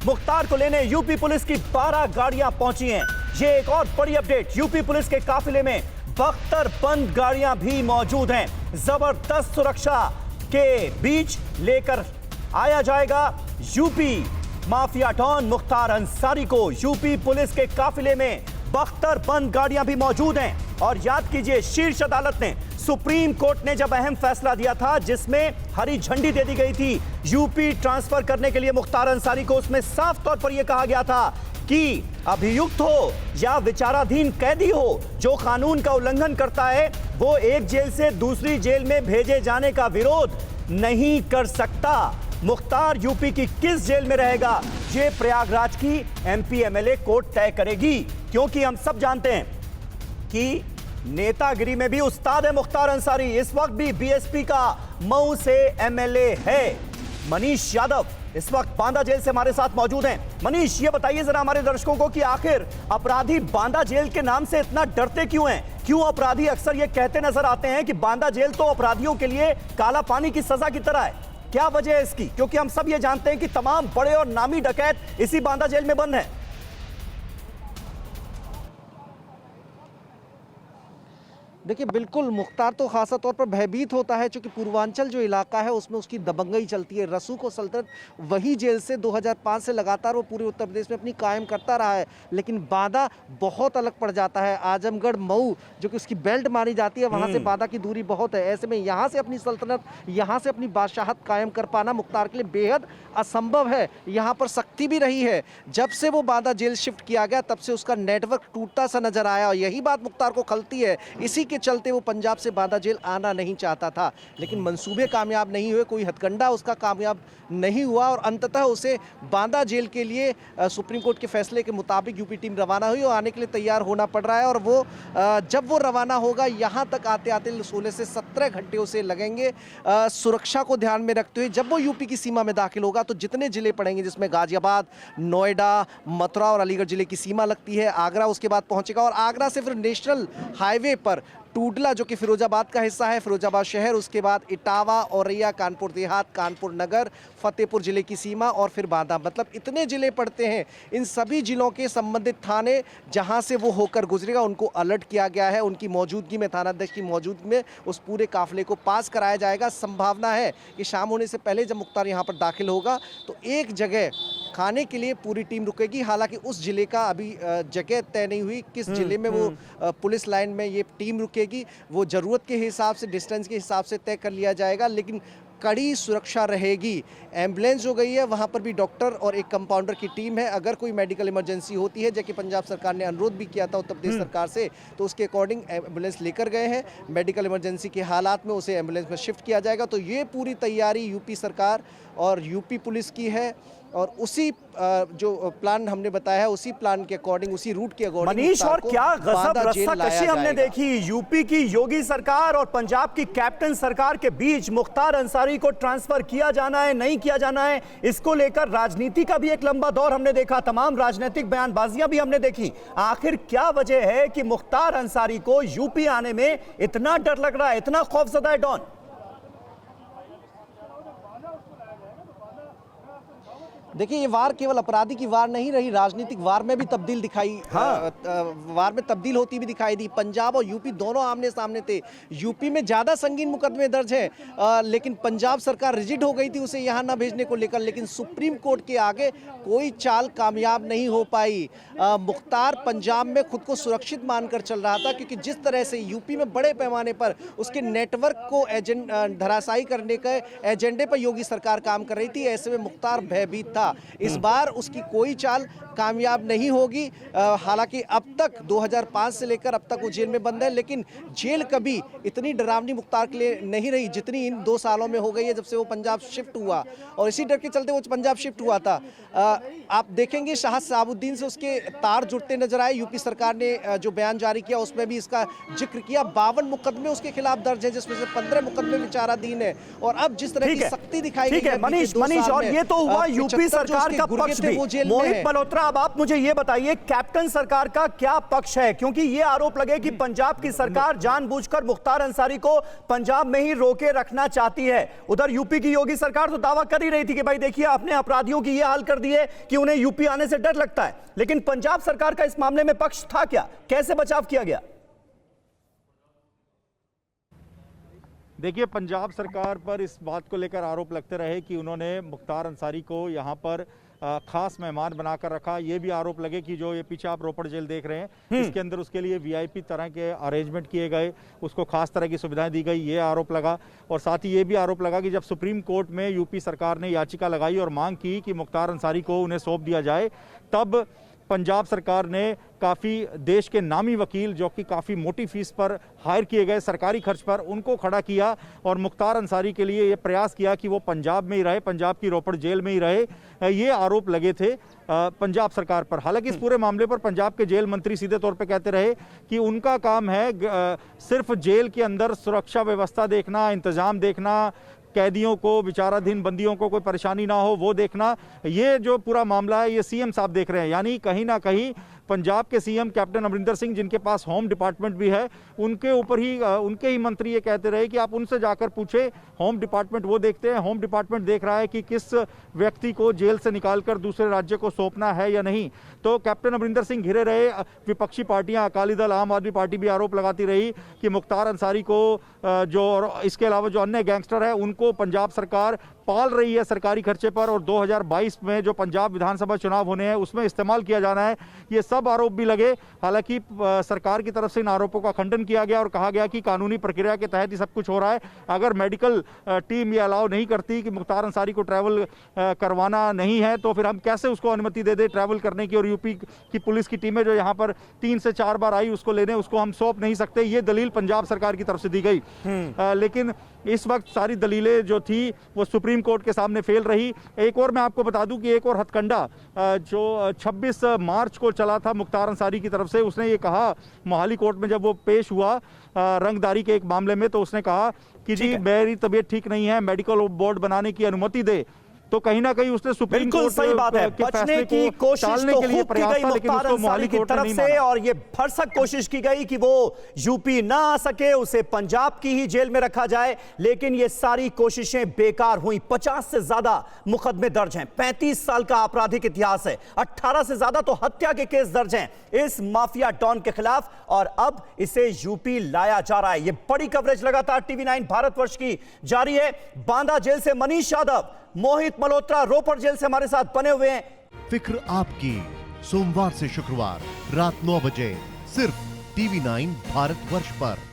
मुख्तार को लेने UP police की 12 गाड़ियां पहुंची हैं। ये एक और बड़ी अपडेट, यूपी पुलिस के काफिले में बख्तरबंद गाड़ियां भी मौजूद हैं। जबरदस्त सुरक्षा के बीच लेकर आया जाएगा UP mafia don Mukhtar Ansari को। यूपी पुलिस के काफिले में बख्तरबंद गाड़ियां भी मौजूद हैं। और याद कीजिए, शीर्ष अदालत ने, सुप्रीम कोर्ट ने जब अहम फैसला दिया था जिसमें हरी झंडी दे दी गई थी यूपी ट्रांसफर करने के लिए मुख्तार अंसारी को, उसमें साफ तौर पर यह कहा गया था कि अभियुक्त हो या विचाराधीन कैदी हो, जो कानून का उल्लंघन करता है वो एक जेल से दूसरी जेल में भेजे जाने का विरोध नहीं कर सकता। मुख्तार यूपी की किस जेल में रहेगा, ये प्रयागराज की एमपी एमएलए कोर्ट तय करेगी, क्योंकि हम सब जानते हैं कि नेतागिरी में भी उस्ताद है मुख्तार अंसारी। इस वक्त भी बीएसपी का मऊ से एमएलए है। मनीष यादव इस वक्त बांदा जेल से हमारे साथ मौजूद हैं। मनीष, ये बताइए जरा हमारे दर्शकों को कि आखिर अपराधी बांदा जेल के नाम से इतना डरते क्यों हैं? क्यों अपराधी अक्सर ये कहते नजर आते हैं कि बांदा जेल तो अपराधियों के लिए काला पानी की सजा की तरह है? क्या वजह है इसकी? क्योंकि हम सब ये जानते हैं कि तमाम बड़े और नामी डकैत इसी बांदा जेल में बंद हैं। देखिए, बिल्कुल मुख्तार तो खासा तौर पर भयभीत होता है, क्योंकि पूर्वांचल जो इलाका है उसमें उसकी दबंगई चलती है। रसूख और सल्तनत वही जेल से 2005 से लगातार वो पूरे उत्तर प्रदेश में अपनी कायम करता रहा है। लेकिन बांदा बहुत अलग पड़ जाता है। आजमगढ़, मऊ जो कि उसकी बेल्ट मानी जाती है, वहाँ से बांदा की दूरी बहुत है। ऐसे में यहाँ से अपनी सल्तनत, यहाँ से अपनी बादशाहत कायम कर पाना मुख्तार के लिए बेहद असंभव है। यहाँ पर सख्ती भी रही है। जब से वो बांदा जेल शिफ्ट किया गया तब से उसका नेटवर्क टूटता सा नजर आया, और यही बात मुख्तार को खलती है। इसी के चलते वो पंजाब से बांदा जेल आना नहीं चाहता था, लेकिन मंसूबे कामयाब नहीं हुए, कोई हथकंडा उसका कामयाब नहीं हुआ, और अंततः उसे बांदा जेल के लिए सुप्रीम कोर्ट के फैसले के मुताबिक यूपी टीम रवाना हुई और आने के लिए तैयार होना पड़ रहा है। और वो जब वो रवाना होगा, यहाँ तक आते आते 16 से 17 घंटे उसे लगेंगे। सुरक्षा को ध्यान में रखते हुए जब वो यूपी की सीमा में दाखिल होगा तो जितने जिले पड़ेंगे, जिसमें गाजियाबाद, नोएडा, मथुरा और अलीगढ़ जिले की सीमा लगती है, आगरा उसके बाद पहुंचेगा, और आगरा से फिर नेशनल हाईवे पर टूडला जो कि फिरोजाबाद का हिस्सा है, फिरोजाबाद शहर, उसके बाद इटावा, औरैया, कानपुर देहात, कानपुर नगर, फतेहपुर जिले की सीमा, और फिर बांदा। मतलब इतने जिले पड़ते हैं। इन सभी जिलों के संबंधित थाने जहां से वो होकर गुजरेगा उनको अलर्ट किया गया है। उनकी मौजूदगी में, थानाध्यक्ष की मौजूदगी में उस पूरे काफिले को पास कराया जाएगा। संभावना है कि शाम होने से पहले जब मुख्तार यहाँ पर दाखिल होगा तो एक जगह खाने के लिए पूरी टीम रुकेगी। हालांकि उस जिले का अभी जगह तय नहीं हुई, किस जिले में वो पुलिस लाइन में ये टीम रुकेगी, वो जरूरत के हिसाब से, डिस्टेंस के हिसाब से तय कर लिया जाएगा। लेकिन कड़ी सुरक्षा रहेगी। एम्बुलेंस जो गई है वहाँ पर भी डॉक्टर और एक कंपाउंडर की टीम है। अगर कोई मेडिकल इमरजेंसी होती है, जबकि पंजाब सरकार ने अनुरोध भी किया था उत्तर प्रदेश सरकार से, तो उसके अकॉर्डिंग एम्बुलेंस लेकर गए हैं। मेडिकल इमरजेंसी के हालात में उसे एम्बुलेंस में शिफ्ट किया जाएगा। तो ये पूरी तैयारी यूपी सरकार और यूपी पुलिस की है, और उसी जो प्लान हमने बताया है उसी प्लान के अकॉर्डिंग, उसी रूट के अकॉर्डिंग मनीष, और क्या गजब रस्साकशी हमने देखी यूपी की योगी सरकार और पंजाब की कैप्टन सरकार के बीच। मुख्तार अंसारी को ट्रांसफर किया जाना है, नहीं किया जाना है, इसको लेकर राजनीति का भी एक लंबा दौर हमने देखा, तमाम राजनीतिक बयानबाजियां भी हमने देखी। आखिर क्या वजह है कि मुख्तार अंसारी को यूपी आने में इतना डर लग रहा है, इतना खौफजदा है डॉन? देखिए, ये वार केवल अपराधी की वार नहीं रही, राजनीतिक वार में भी तब्दील दिखाई, वार में तब्दील होती भी दिखाई दी। पंजाब और यूपी दोनों आमने सामने थे। यूपी में ज़्यादा संगीन मुकदमे दर्ज हैं, लेकिन पंजाब सरकार रिजिड हो गई थी उसे यहाँ ना भेजने को लेकर। लेकिन सुप्रीम कोर्ट के आगे कोई चाल कामयाब नहीं हो पाई। मुख्तार पंजाब में खुद को सुरक्षित मानकर चल रहा था, क्योंकि जिस तरह से यूपी में बड़े पैमाने पर उसके नेटवर्क को धराशायी करने के एजेंडे पर योगी सरकार काम कर रही थी, ऐसे में मुख्तार भयभीत था। इस बार उसकी कोई चाल कामयाब नहीं होगी। हालांकि अब तक 2005 से लेकर अब तक वो जेल में बंद है, लेकिन जेल कभी इतनी डरावनी मुख्तार के लिए नहीं रही जितनी इन 2 सालों में हो गई है जब से वो पंजाब शिफ्ट हुआ, और इसी डर के चलते वो पंजाब शिफ्ट हुआ था। आप देखेंगे शाह शहाबुद्दीन से उसके तार जुड़ते नजर आए। यूपी सरकार ने जो बयान जारी किया उसमें भी इसका जिक्र किया। 52 मुकदमे उसके खिलाफ दर्ज है, जिसमें से 15 मुकदमे विचाराधीन है। और अब जिस तरह की सख्ती दिखाई गई है मनीष, और ये तो हुआ यूपी सरकार का पक्ष भी, मोहित मल्होत्रा, अब आप मुझे ये बताइए कैप्टन सरकार का क्या पक्ष है, क्योंकि ये आरोप लगे कि पंजाब की सरकार जानबूझकर मुख्तार अंसारी को पंजाब में ही रोके रखना चाहती है। उधर यूपी की योगी सरकार तो दावा कर ही रही थी कि भाई देखिए आपने अपराधियों की ये हाल कर दी है कि उन्हें यूपी आने से डर लगता है, लेकिन पंजाब सरकार का इस मामले में पक्ष था क्या, कैसे बचाव किया गया? देखिए, पंजाब सरकार पर इस बात को लेकर आरोप लगते रहे कि उन्होंने मुख्तार अंसारी को यहाँ पर खास मेहमान बनाकर रखा। ये भी आरोप लगे कि जो ये पीछे आप रोपड़ जेल देख रहे हैं इसके अंदर उसके लिए वीआईपी तरह के अरेंजमेंट किए गए, उसको खास तरह की सुविधाएं दी गई, ये आरोप लगा। और साथ ही ये भी आरोप लगा कि जब सुप्रीम कोर्ट में यूपी सरकार ने याचिका लगाई और मांग की कि मुख्तार अंसारी को उन्हें सौंप दिया जाए, तब पंजाब सरकार ने काफ़ी देश के नामी वकील जो कि काफ़ी मोटी फीस पर हायर किए गए सरकारी खर्च पर, उनको खड़ा किया और मुख्तार अंसारी के लिए ये प्रयास किया कि वो पंजाब में ही रहे, पंजाब की रोपड़ जेल में ही रहे। ये आरोप लगे थे पंजाब सरकार पर। हालांकि इस पूरे मामले पर पंजाब के जेल मंत्री सीधे तौर पे कहते रहे कि उनका काम है सिर्फ जेल के अंदर सुरक्षा व्यवस्था देखना, इंतजाम देखना, कैदियों को, विचाराधीन बंदियों को कोई परेशानी ना हो वो देखना। ये जो पूरा मामला है ये सीएम साहब देख रहे हैं, यानी कहीं ना कहीं पंजाब के सीएम कैप्टन अमरिंदर सिंह, जिनके पास होम डिपार्टमेंट भी है, उनके ऊपर ही उनके ही मंत्री ये कहते रहे कि आप उनसे जाकर पूछे, होम डिपार्टमेंट वो देखते हैं, होम डिपार्टमेंट देख रहा है कि किस व्यक्ति को जेल से निकालकर दूसरे राज्य को सौंपना है या नहीं। तो कैप्टन अमरिंदर सिंह घिरे रहे। विपक्षी पार्टियां, अकाली दल, आम आदमी पार्टी भी आरोप लगाती रही कि मुख्तार अंसारी को जो और इसके अलावा जो अन्य गैंगस्टर है उनको पंजाब सरकार पाल रही है सरकारी खर्चे पर, और 2022 में जो पंजाब विधानसभा चुनाव होने हैं उसमें इस्तेमाल किया जाना है। ये सब आरोप भी लगे। हालांकि सरकार की तरफ से इन आरोपों का खंडन किया गया और कहा गया कि कानूनी प्रक्रिया के तहत ही सब कुछ हो रहा है। अगर मेडिकल टीम ये अलाउ नहीं करती कि मुख्तार अंसारी को ट्रैवल करवाना नहीं है तो फिर हम कैसे उसको अनुमति दे दे ट्रैवल करने की, और यूपी की पुलिस की टीमें जो यहाँ पर 3 से 4 बार आई उसको लेने, उसको हम सौंप नहीं सकते। ये दलील पंजाब सरकार की तरफ से दी गई। लेकिन इस वक्त सारी दलीलें जो थी वो सुप्रीम कोर्ट के सामने फेल रही। एक और मैं आपको बता दूं कि एक और हथकंडा जो 26 मार्च को चला था मुख्तार अंसारी की तरफ से, उसने ये कहा मोहाली कोर्ट में जब वो पेश हुआ रंगदारी के एक मामले में, तो उसने कहा कि जी मेरी तबीयत ठीक नहीं है, मेडिकल बोर्ड बनाने की अनुमति दे। तो कहीं ना कहीं उसने सुप्रीम कोर्ट सही बात है, बचने की कोशिश तो खूब की गई मुख्तार अंसारी की तरफ से, और ये भरसक कोशिश की गई कि वो यूपी ना आ सके, उसे पंजाब की ही जेल में रखा जाए, लेकिन ये सारी कोशिशें बेकार हुई। 50 से ज्यादा मुकदमे दर्ज हैं, 35 साल का आपराधिक इतिहास है, 18 से ज्यादा तो हत्या के केस दर्ज हैं इस माफिया डॉन के खिलाफ, और अब इसे यूपी लाया जा रहा है। ये बड़ी कवरेज लगातार TV9 भारतवर्ष की जारी है। बांदा जेल से मनीष यादव, मोहित मल्होत्रा रोपड़ जेल से हमारे साथ बने हुए हैं। फिक्र आपकी, सोमवार से शुक्रवार रात 9 बजे सिर्फ TV9 भारतवर्ष पर।